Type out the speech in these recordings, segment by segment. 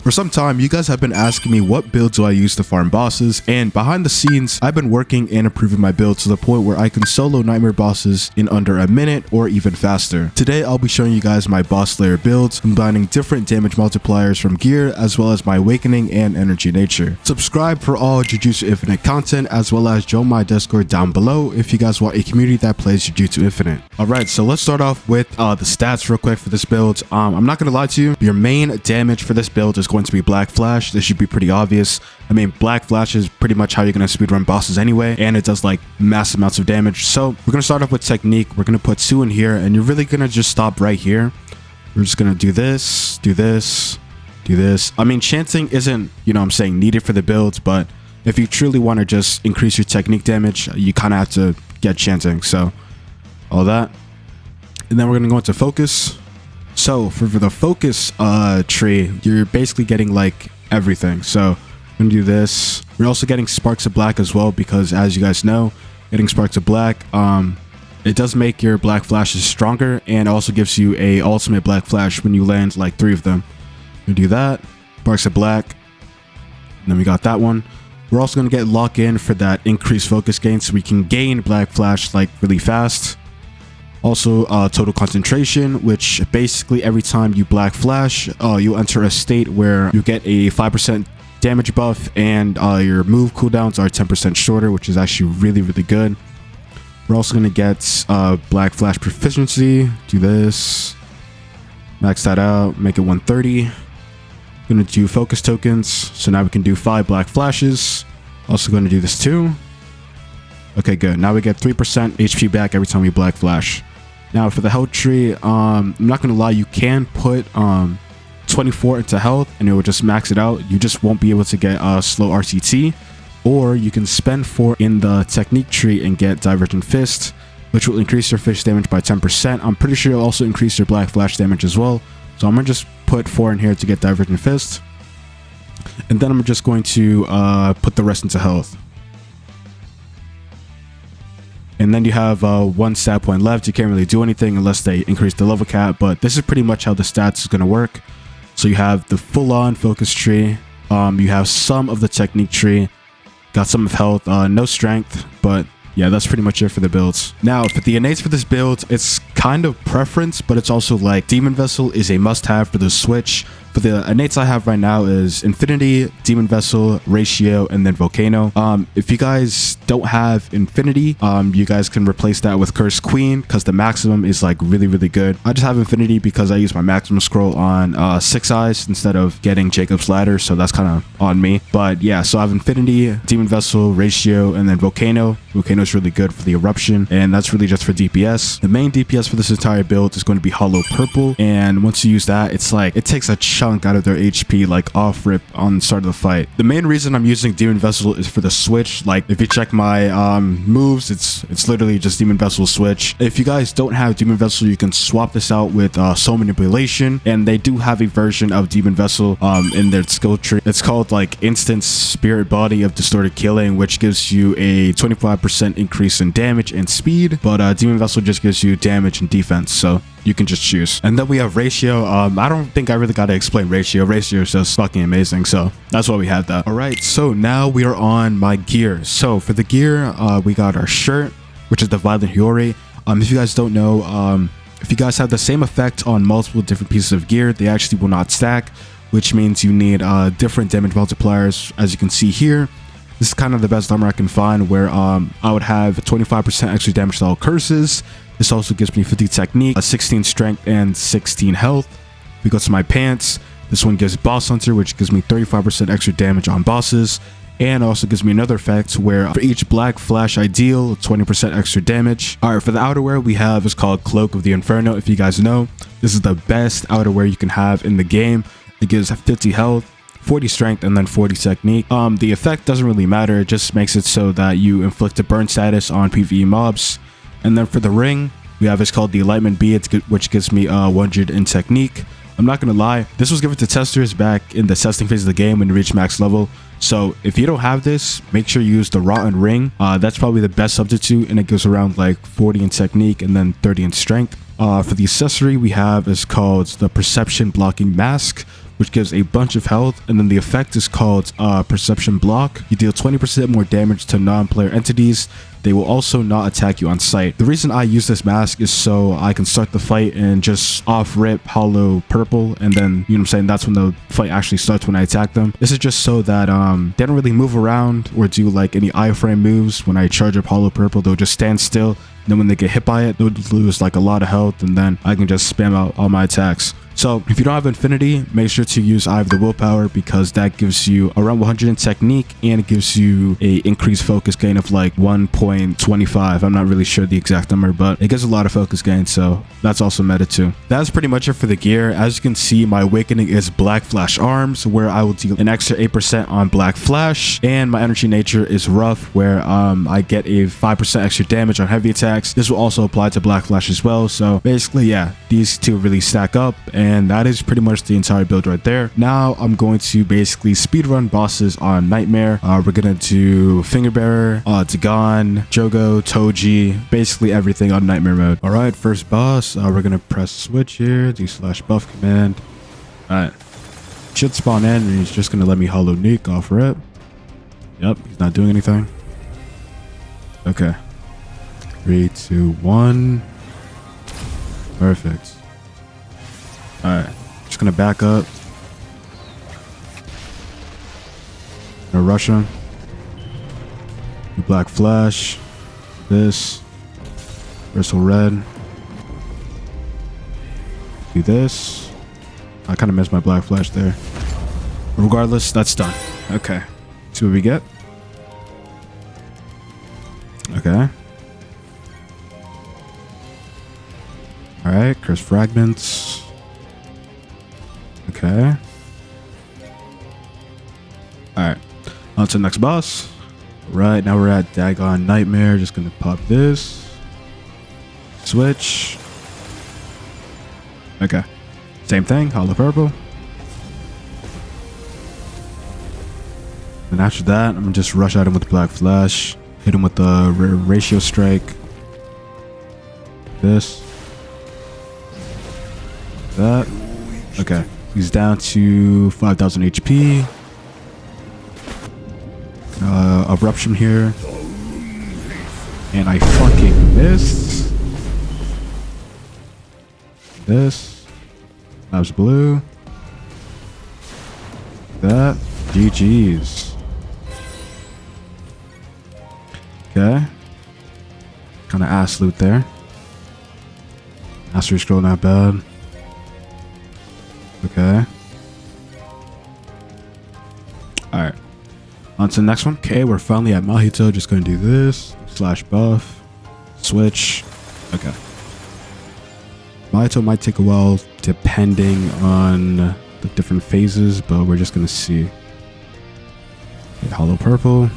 For some time, you guys have been asking me what build do I use to farm bosses, and behind the scenes, I've been working and improving my build to the point where I can solo nightmare bosses in under a minute or even faster. Today, I'll be showing you guys my boss slayer builds, combining different damage multipliers from gear, as well as my awakening and energy nature. Subscribe for all Jujutsu Infinite content, as well as join my Discord down below if you guys want a community that plays Jujutsu Infinite. Alright, so let's start off with the stats real quick for this build. I'm not gonna lie to you, your main damage for this build is going to be Black Flash. This should be pretty obvious. I mean, Black Flash is pretty much how you're gonna speedrun bosses anyway, and it does like massive amounts of damage. So we're gonna start off with technique. We're gonna put 2 in here, and you're really gonna just stop right here. We're just gonna do this, do this, do this. I mean, chanting isn't, you know what I'm saying, needed for the builds, but if you truly want to just increase your technique damage, you kind of have to get chanting. So all that, and then we're gonna go into focus. So for the focus tree, you're basically getting like everything. So I'm gonna do this. We're also getting sparks of black as well, because as you guys know, getting sparks of black, it does make your black flashes stronger, and also gives you a ultimate black flash when you land like 3 of them. We do that, sparks of black, and then we got that one. We're also gonna get lock in for that increased focus gain, so we can gain black flash like really fast. Also, total concentration, which basically every time you black flash, you'll enter a state where you get a 5% damage buff, and your move cooldowns are 10% shorter, which is actually really, really good. We're also going to get black flash proficiency. Do this, max that out, make it 130. Going to do focus tokens, so now we can do 5 black flashes. Also going to do this too. Okay, good. Now we get 3% HP back every time we black flash. Now for the health tree, I'm not gonna lie, you can put 24 into health and it will just max it out. You just won't be able to get slow RCT, or you can spend 4 in the technique tree and get Divergent Fist, which will increase your fish damage by 10%. I'm pretty sure it'll also increase your black flash damage as well. So I'm gonna just put 4 in here to get Divergent Fist, and then I'm just going to put the rest into health. And then you have 1 stat point left. You can't really do anything unless they increase the level cap, but this is pretty much how the stats is going to work. So you have the full-on focus tree, you have some of the technique tree, got some of health, no strength, but yeah, that's pretty much it for the builds. Now, for the innates for this build, it's kind of preference, but it's also like Demon Vessel is a must-have for the Switch. But the innates I have right now is Infinity, Demon Vessel, Ratio, and then Volcano. If you guys don't have Infinity, you guys can replace that with Cursed Queen, because the maximum is like really, really good. I just have Infinity because I use my maximum scroll on 6 eyes instead of getting Jacob's Ladder, so that's kind of on me. But yeah, so I have Infinity, Demon Vessel, Ratio, and then Volcano. Volcano is really good for the eruption, and that's really just for DPS. The main DPS for this entire build is going to be Hollow Purple, and once you use that, it's like it takes a chunk out of their HP like off rip on the start of the fight. The main reason I'm using Demon Vessel is for the switch. Like if you check my moves, it's literally just Demon Vessel switch. If you guys don't have Demon Vessel, you can swap this out with Soul Manipulation, and they do have a version of Demon Vessel in their skill tree. It's called like Instant Spirit Body of Distorted Killing, which gives you a 25% increase in damage and speed, but Demon Vessel just gives you damage and defense, so you can just choose. And then we have Ratio. I don't think I really got to explain Ratio. Ratio is just fucking amazing, so that's why we have that. All right, so now we are on my gear. So for the gear, we got our shirt, which is the Violent Hiyori. If you guys don't know, if you guys have the same effect on multiple different pieces of gear, they actually will not stack, which means you need different damage multipliers. As you can see here, this is kind of the best armor I can find, where I would have 25% extra damage to all curses. This also gives me 50 technique, 16 strength, and 16 health. If we go to my pants, this one gives Boss Hunter, which gives me 35% extra damage on bosses, and also gives me another effect where for each black flash I deal, 20% extra damage. Alright, for the outerwear we have is called Cloak of the Inferno. If you guys know, this is the best outerwear you can have in the game. It gives 50 health, 40 strength, and then 40 technique. The effect doesn't really matter, it just makes it so that you inflict a burn status on PvE mobs. And then for the ring, we have it's called the Enlightenment B, which gives me 100 in technique. I'm not gonna lie, this was given to testers back in the testing phase of the game when you reach max level. So if you don't have this, make sure you use the Rotten Ring. That's probably the best substitute, and it gives around like 40 in technique and then 30 in strength. For the accessory we have is called the Perception Blocking Mask, which gives a bunch of health, and then the effect is called Perception Block. You deal 20% more damage to non-player entities. They will also not attack you on sight. The reason I use this mask is so I can start the fight and just off-rip hollow purple, and then, you know what I'm saying, that's when the fight actually starts when I attack them. This is just so that they don't really move around or do like any iframe moves. When I charge up hollow purple, they'll just stand still. Then when they get hit by it, they'll lose like a lot of health, and then I can just spam out all my attacks. So if you don't have Infinity, make sure to use Eye of the Willpower, because that gives you around 100 in technique, and it gives you a increased focus gain of like 1.25. I'm not really sure the exact number, but it gives a lot of focus gain, so that's also meta too. That's pretty much it for the gear. As you can see, my awakening is Black Flash Arms, where I will deal an extra 8% on Black Flash, and my energy nature is Rough, where I get a 5% extra damage on heavy attacks. This will also apply to Black Flash as well. So basically, yeah, these two really stack up, and that is pretty much the entire build right there. Now I'm going to basically speedrun bosses on Nightmare. We're gonna do Fingerbearer, Dagon, Jogo, Toji, basically everything on Nightmare mode. All right, first boss, we're gonna press switch here, do /buff command. All right, should spawn in, and he's just gonna let me hollow nuke off rip. Yep, he's not doing anything. Okay, 3, 2, 1. Perfect. All right, just gonna back up. Gonna rush him. Do Black Flash. This. Bristle Red. Do this. I kind of missed my Black Flash there. Regardless, that's done. Okay. See what we get. Okay. All right, Curse Fragments. Okay. Alright. On to the next boss. Right, now we're at Dagon Nightmare. Just gonna pop this. Switch. Okay. Same thing, hollow purple. And after that, I'm gonna just rush at him with Black Flash. Hit him with the ratio strike. This. That. Okay. He's down to 5,000 HP. Eruption here. And I fucking missed. This. That was blue. That. GG's. Okay. Kind of ass loot there. Mastery scroll, not bad. Okay. Alright. On to the next one. Okay, we're finally at Mahito. Just gonna do this. /buff. Switch. Okay. Mahito might take a while depending on the different phases, but we're just gonna see. Okay, hollow purple.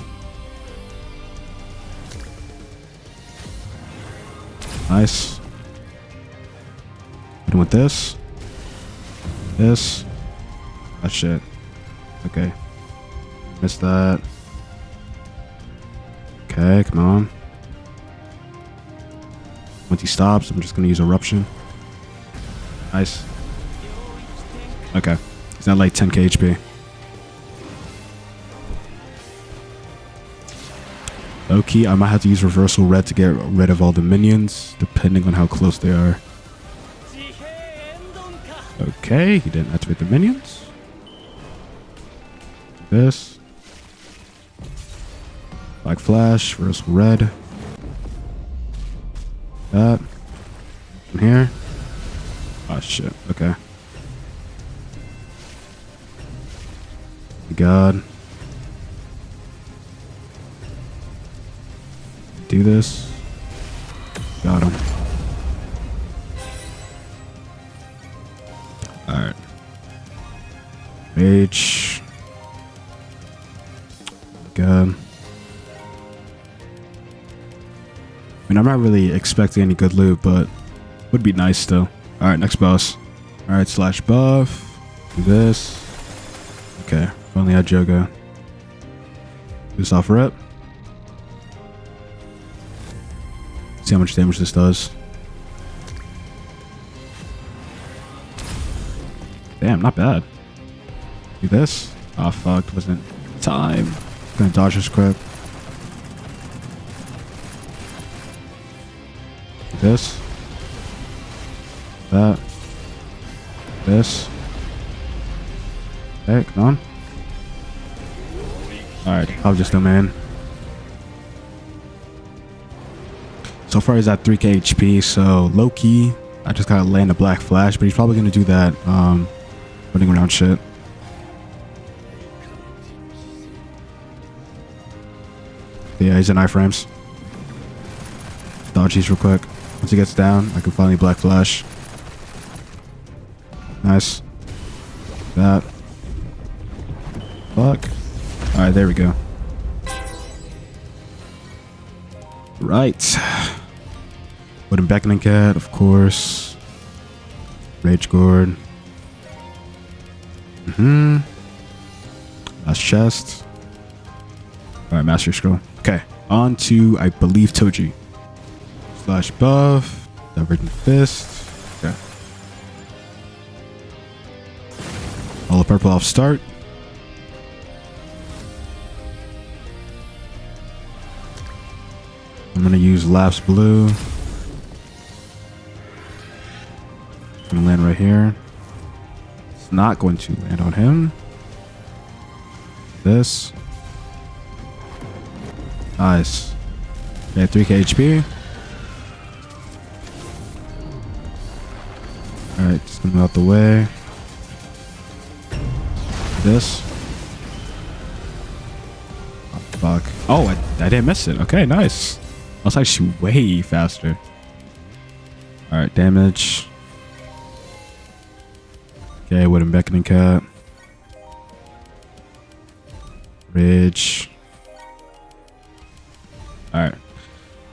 Nice. Hit him with this. This. That shit. Okay. Missed that. Okay, come on. Once he stops, I'm just gonna use Eruption. Nice. Okay. He's at like 10k HP. Low key, I might have to use Reversal Red to get rid of all the minions, depending on how close they are. Okay, he didn't activate the minions. This. Black Flash, Reversal Red. That. From here. Oh shit, okay. God. Do this. Got him. Alright. Mage. God. I mean, I'm not really expecting any good loot, but would be nice still. Alright, next boss. Alright, /buff. Do this. Okay, finally had Jogo. Do this off rip. See how much damage this does. Damn, not bad. Do this. Oh, fuck. Wasn't time. Gonna dodge this quick. Do this. That. This. Okay, come on. Alright, I'll just domain. So far he's at 3k HP, so low key. I just gotta land a black flash, but he's probably gonna do that running around shit. Yeah, he's in iframes. Dodge these real quick. Once he gets down, I can finally black flash. Nice. That. Fuck. Alright, there we go. Right. Wooden Beckoning Cat, of course. Rage Gourd. Last chest. Alright, Master Scroll. Okay, on to, I believe, Toji. Slash buff. Divergent Fist. Okay. All the purple off start. I'm gonna use Lapse Blue. It's gonna land right here. It's not going to land on him. This. Nice. Okay, 3k HP. Alright, just gonna move out the way. This. Oh, fuck. Oh, I didn't miss it. Okay, nice. I was actually way faster. Alright, damage. Okay, Wooden Beckoning Cat. Ridge. Alright.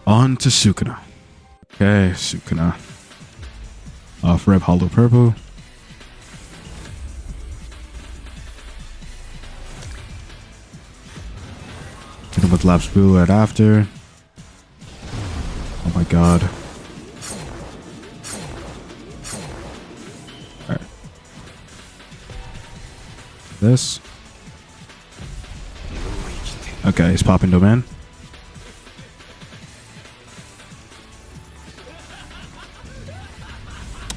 On to Sukuna. Okay, Sukuna. Off Red Hollow Purple. Hit him with Lapse Blue right after. Oh my god. Alright. This. Okay, he's popping domain.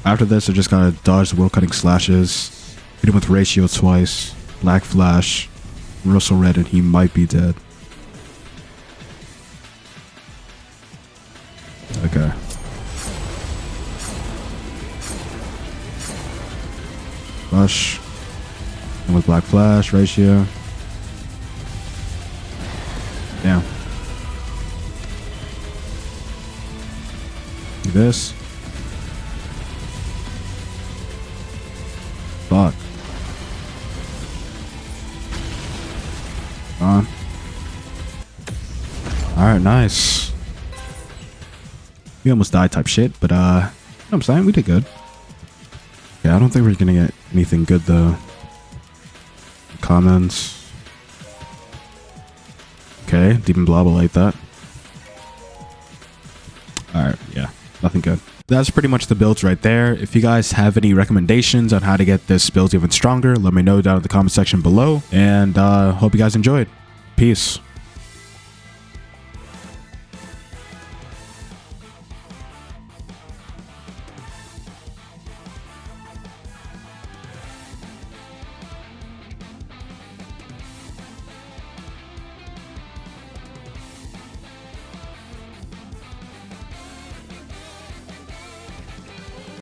After this, I just gotta dodge the World Cutting Slashes. Hit him with Ratio twice. Black Flash. Russell Red, and he might be dead. Okay. Rush. And with Black Flash, Ratio. Damn. Do this. Fuck. On. Alright, nice. We almost died type shit, but you know what I'm saying? We did good. Yeah, I don't think we're gonna get anything good though. Comments. Okay, Demon Blob will like that. Alright, yeah, nothing good. That's pretty much the builds right there. If you guys have any recommendations on how to get this build even stronger, let me know down in the comment section below. And hope you guys enjoyed. Peace.